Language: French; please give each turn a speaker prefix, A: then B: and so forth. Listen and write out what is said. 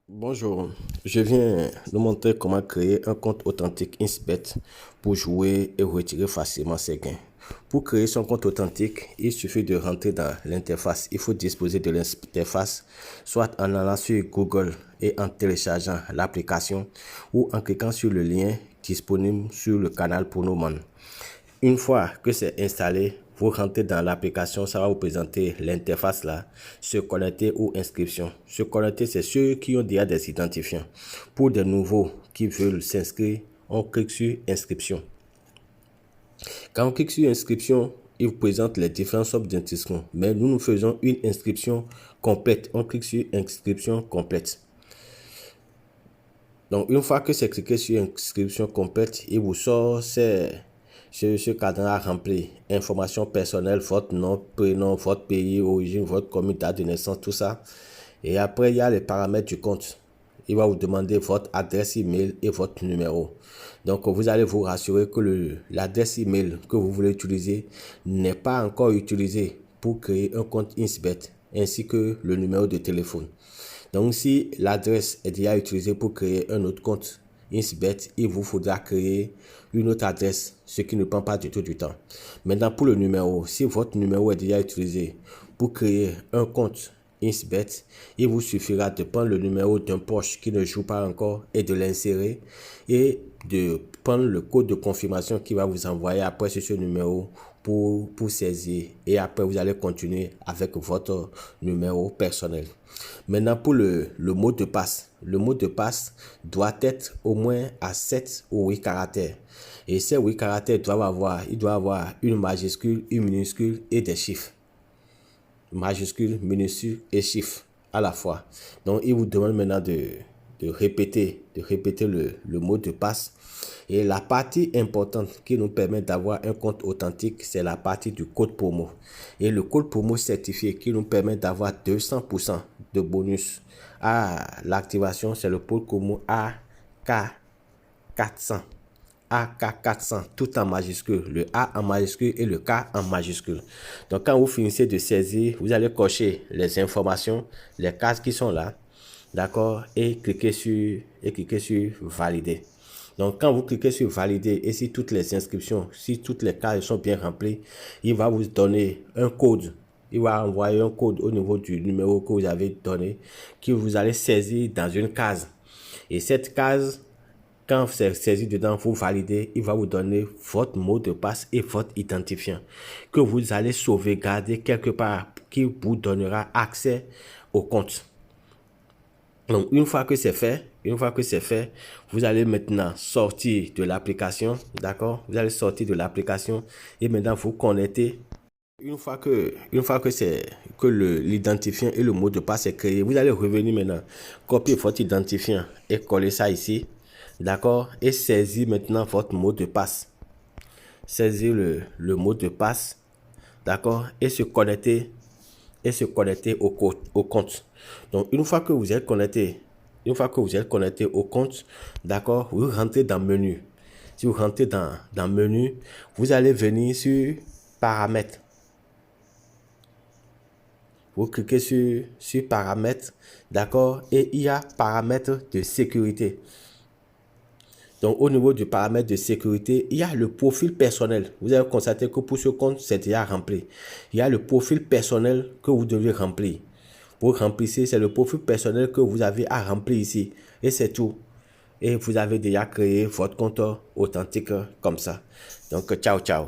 A: Bonjour, je viens vous montrer comment créer un compte authentique Insbet pour jouer et retirer facilement ses gains. Pour créer son compte authentique, il suffit de rentrer dans l'interface. Il faut disposer de l'interface, soit en allant sur Google et en téléchargeant l'application ou en cliquant sur le lien disponible sur le canal pour nos membres. Une fois que c'est installé, vous rentrez dans l'application, ça va vous présenter l'interface là, se connecter ou inscription. Se connecter, c'est ceux qui ont déjà des identifiants. Pour des nouveaux qui veulent s'inscrire, on clique sur inscription. Quand on clique sur inscription, il vous présente les différentes sortes d'inscriptions. Mais nous faisons une inscription complète. On clique sur inscription complète. Donc, une fois que c'est cliqué sur inscription complète, il vous sort ce cadran à remplir. Informations personnelles, votre nom, prénom, votre pays, origine, votre commune, date de naissance, tout ça. Et après, il y a les paramètres du compte. Il va vous demander votre adresse email et votre numéro. Donc, vous allez vous rassurer que l'adresse email que vous voulez utiliser n'est pas encore utilisée pour créer un compte Insbet, ainsi que le numéro de téléphone. Donc, si l'adresse est déjà utilisée pour créer un autre compte Insbet, il vous faudra créer une autre adresse, ce qui ne prend pas du tout du temps. Maintenant, pour le numéro, si votre numéro est déjà utilisé pour créer un compte Insbet, il vous suffira de prendre le numéro d'un poche qui ne joue pas encore et de l'insérer et de prendre le code de confirmation qui va vous envoyer après sur ce numéro pour saisir, et après vous allez continuer avec votre numéro personnel. Maintenant, pour le mot de passe, le mot de passe doit être au moins à 7 ou 8 caractères, et ces 8 caractères doivent avoir une majuscule, une minuscule et des chiffres. Majuscule, minuscule et chiffres à la fois. Donc, il vous demande maintenant de répéter le mot de passe. Et la partie importante qui nous permet d'avoir un compte authentique, c'est la partie du code promo. Et le code promo certifié qui nous permet d'avoir 200% de bonus à l'activation, c'est le code promo AK400. AK400, tout en majuscule, le A en majuscule et le K en majuscule. Donc, quand vous finissez de saisir, vous allez cocher les informations, les cases qui sont là, d'accord, et cliquer sur valider. Donc, quand vous cliquez sur valider et si toutes les inscriptions, si toutes les cases sont bien remplies, il va vous donner un code. Il va envoyer un code au niveau du numéro que vous avez donné, que vous allez saisir dans une case. Et cette case, quand c'est saisi dedans, vous validez, il va vous donner votre mot de passe et votre identifiant que vous allez sauvegarder quelque part, qui vous donnera accès au compte. Donc, une fois que c'est fait, vous allez maintenant sortir de l'application, d'accord? Vous allez sortir de l'application et maintenant vous connecter. Une fois que l'identifiant et le mot de passe est créé, vous allez revenir maintenant, copier votre identifiant et coller ça ici, d'accord? Et saisir maintenant votre mot de passe. Saisir le mot de passe, d'accord? Et se connecter au compte. Donc, une fois que vous êtes connecté au compte, d'accord, vous rentrez dans menu. Si vous rentrez dans menu, vous allez venir sur paramètres. Vous cliquez sur paramètres, d'accord, et il y a paramètres de sécurité. Donc, au niveau du paramètre de sécurité, il y a le profil personnel. Vous allez constater que pour ce compte, c'est déjà rempli. Il y a le profil personnel que vous devez remplir. Pour remplir, c'est le profil personnel que vous avez à remplir ici. Et c'est tout. Et vous avez déjà créé votre compte authentique comme ça. Donc, ciao, ciao.